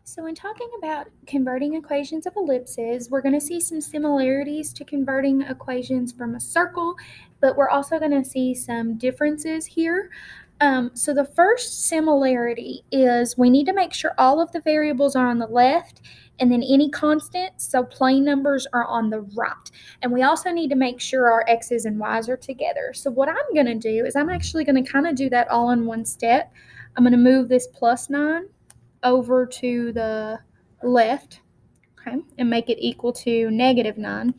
So in talking about converting equations of ellipses, we're going to see some similarities to converting equations from a circle, but we're also going to see some differences here. So the first similarity is we need to make sure all of the variables are on the left and then any constants, so plain numbers, are on the right. And we also need to make sure our x's and y's are together. So what I'm going to do is I'm actually going to kind of do that all in one step. I'm going to move this plus 9 over to the left, okay, and make it equal to negative 9.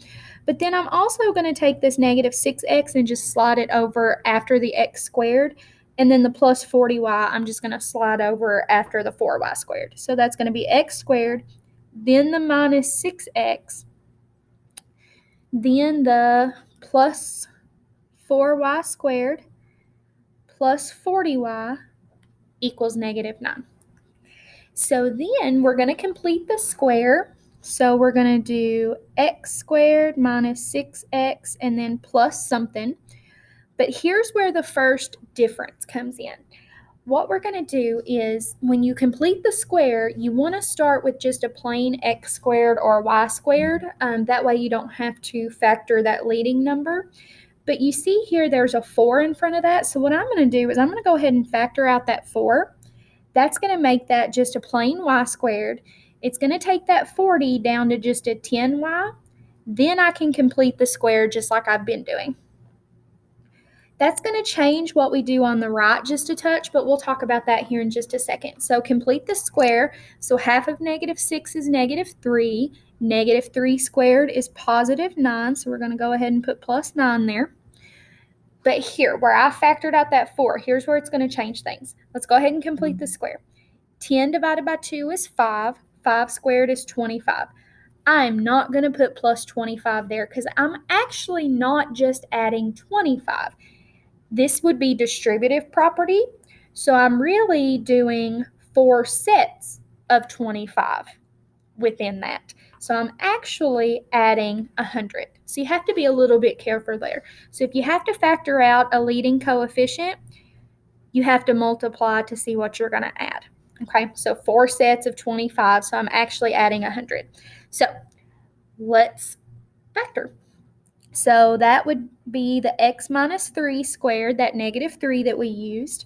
But then I'm also going to take this negative 6x and just slide it over after the x squared. And then the plus 40y, I'm just going to slide over after the 4y squared. So that's going to be x squared, then the minus 6x, then the plus 4y squared plus 40y equals negative 9. So then we're going to complete the square. So we're going to do x squared minus 6x and then plus something. But here's where the first difference comes in. What we're going to do is when you complete the square, you want to start with just a plain x squared or y squared. That way you don't have to factor that leading number. But you see here there's a 4 in front of that. So what I'm going to do is I'm going to go ahead and factor out that 4. That's going to make that just a plain y squared. It's going to take that 40 down to just a 10y. Then I can complete the square just like I've been doing. That's going to change what we do on the right just a touch, but we'll talk about that here in just a second. So complete the square. So half of negative 6 is negative 3. Negative 3 squared is positive 9. So we're going to go ahead and put plus 9 there. But here, where I factored out that 4, here's where it's going to change things. Let's go ahead and complete the square. 10 divided by 2 is 5. 5 squared is 25. I'm not going to put plus 25 there because I'm actually not just adding 25. This would be distributive property. So I'm really doing 4 sets of 25 within that. So I'm actually adding 100. So you have to be a little bit careful there. So if you have to factor out a leading coefficient, you have to multiply to see what you're going to add. Okay, so 4 sets of 25, so I'm actually adding 100. So let's factor. So that would be the x minus 3 squared, that negative 3 that we used.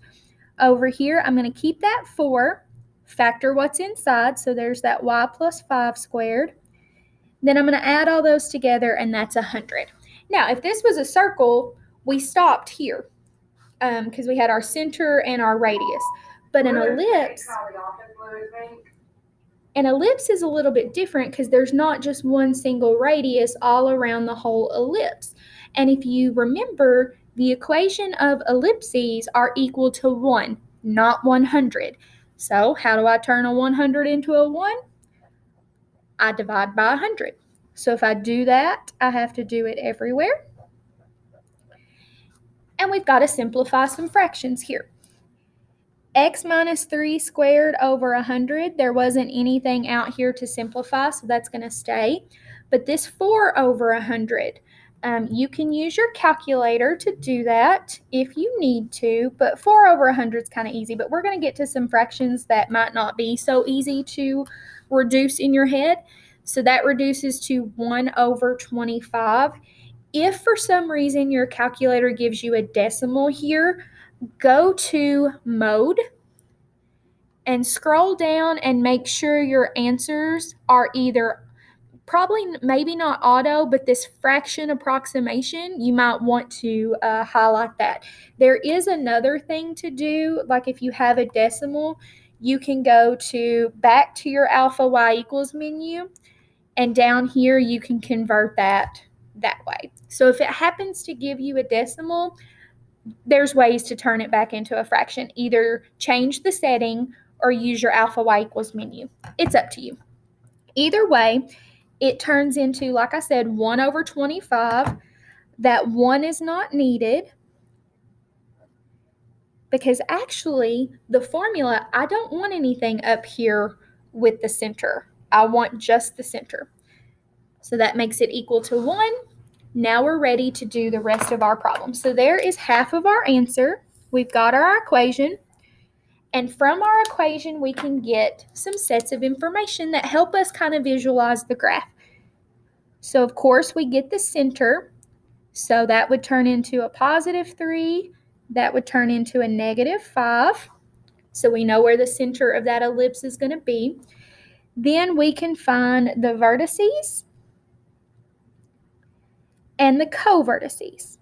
Over here, I'm going to keep that 4, factor what's inside, so there's that y plus 5 squared. Then I'm going to add all those together, and that's 100. Now, if this was a circle, we stopped here because we had our center and our radius. But an ellipse is a little bit different because there's not just one single radius all around the whole ellipse. And if you remember, the equation of ellipses are equal to 1, not 100. So how do I turn a 100 into a 1? I divide by 100. So if I do that, I have to do it everywhere. And we've got to simplify some fractions here. X minus 3 squared over 100, there wasn't anything out here to simplify, so that's going to stay. But this 4 over 100, you can use your calculator to do that if you need to, but 4 over 100 is kind of easy. But we're going to get to some fractions that might not be so easy to reduce in your head. So that reduces to 1 over 25. If for some reason your calculator gives you a decimal here, go to mode and scroll down and make sure your answers are either maybe not auto, but this fraction approximation, you might want to highlight that. There is another thing to do, like if you have a decimal, you can go back to your alpha y equals menu, and down here you can convert that way. So if it happens to give you a decimal, there's ways to turn it back into a fraction. Either change the setting or use your alpha y equals menu. It's up to you. Either way, it turns into, like I said, 1 over 25. That 1 is not needed because actually the formula, I don't want anything up here with the center. I want just the center. So that makes it equal to 1. Now we're ready to do the rest of our problem. So there is half of our answer. We've got our equation. And from our equation, we can get some sets of information that help us kind of visualize the graph. So, of course, we get the center. So that would turn into a positive 3. That would turn into a negative 5. So we know where the center of that ellipse is going to be. Then we can find the vertices and the co-vertices.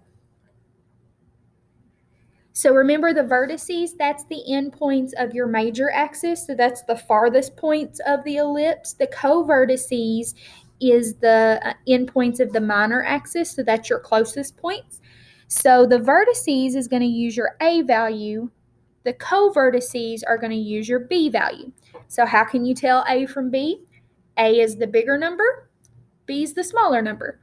So remember the vertices, that's the endpoints of your major axis. So that's the farthest points of the ellipse. The co-vertices is the endpoints of the minor axis. So that's your closest points. So the vertices is going to use your A value. The co-vertices are going to use your B value. So how can you tell A from B? A is the bigger number. B is the smaller number.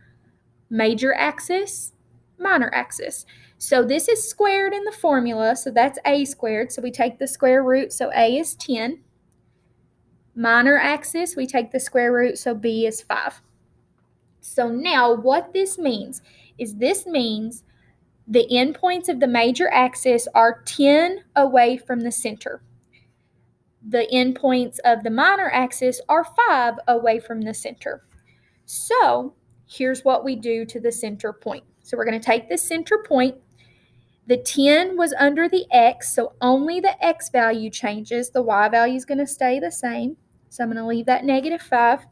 Major axis, minor axis. So this is squared in the formula, so that's A squared. So we take the square root, so A is 10. Minor axis, we take the square root, so B is 5. So now what this means is this means the endpoints of the major axis are 10 away from the center. The endpoints of the minor axis are 5 away from the center. So here's what we do to the center point. So we're going to take the center point. The 10 was under the x, so only the x value changes. The y value is going to stay the same. So I'm going to leave that negative 5.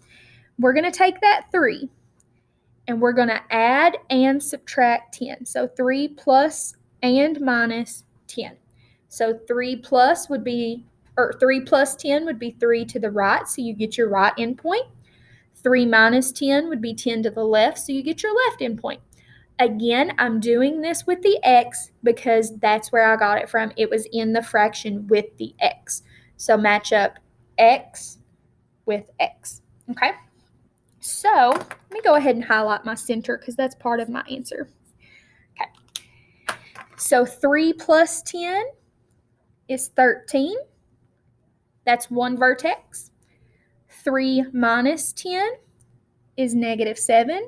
We're going to take that 3, and we're going to add and subtract 10. So 3 plus and minus 10. So 3 plus 10 would be 3 to the right, so you get your right endpoint. 3 minus 10 would be 10 to the left, so you get your left endpoint. Again, I'm doing this with the x because that's where I got it from. It was in the fraction with the x. So match up x with x. Okay? So let me go ahead and highlight my center because that's part of my answer. Okay. So 3 plus 10 is 13. That's one vertex. 3 minus 10 is negative 7.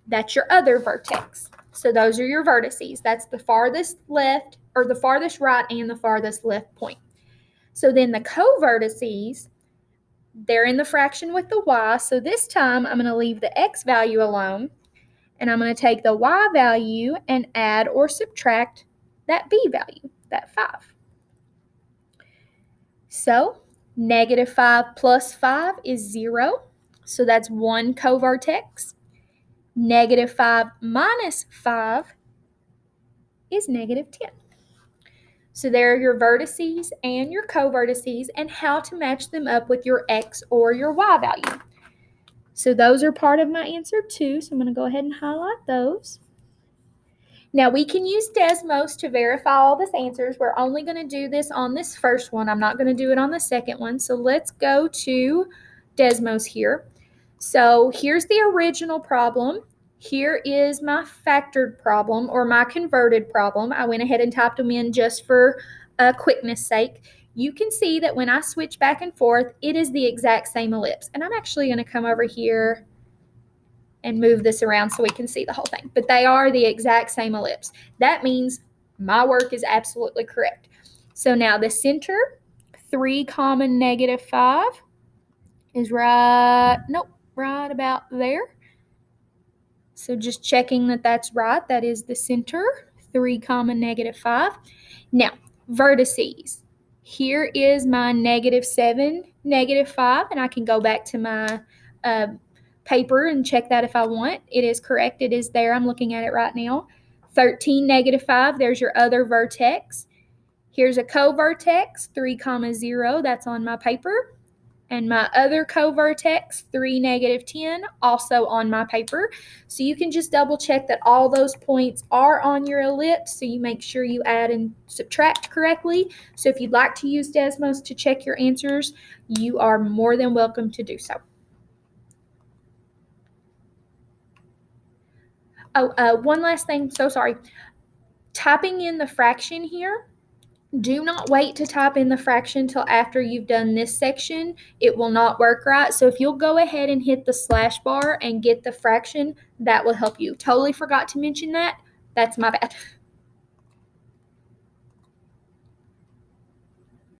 That's your other vertex. So those are your vertices. That's the farthest left, or the farthest right and the farthest left point. So then the co-vertices, they're in the fraction with the y. So this time I'm going to leave the x value alone, and I'm going to take the y value and add or subtract that b value, that 5. So negative 5 plus 5 is 0. So that's one co-vertex. Negative 5 minus 5 is negative 10. So there are your vertices and your co-vertices and how to match them up with your x or your y value. So those are part of my answer too. So I'm going to go ahead and highlight those. Now we can use Desmos to verify all these answers. We're only going to do this on this first one. I'm not going to do it on the second one. So let's go to Desmos here. So here's the original problem. Here is my factored problem or my converted problem. I went ahead and typed them in just for quickness sake. You can see that when I switch back and forth, it is the exact same ellipse. And I'm actually going to come over here and move this around so we can see the whole thing. But they are the exact same ellipse. That means my work is absolutely correct. So now the center, 3 comma negative 5 is right about there. So just checking that that's right. That is the center, 3 comma negative 5. Now, vertices. Here is my negative 7, negative 5, and I can go back to my paper and check that if I want. It is correct. It is there. I'm looking at it right now. 13, negative 5. There's your other vertex. Here's a co-vertex, 3 comma 0. That's on my paper. And my other co-vertex, 3, negative 10, also on my paper. So you can just double check that all those points are on your ellipse, so you make sure you add and subtract correctly. So if you'd like to use Desmos to check your answers, you are more than welcome to do so. Oh, one last thing, so sorry. Typing in the fraction here, do not wait to type in the fraction till after you've done this section. It will not work right. So if you'll go ahead and hit the slash bar and get the fraction, that will help you. Totally forgot to mention that. That's my bad.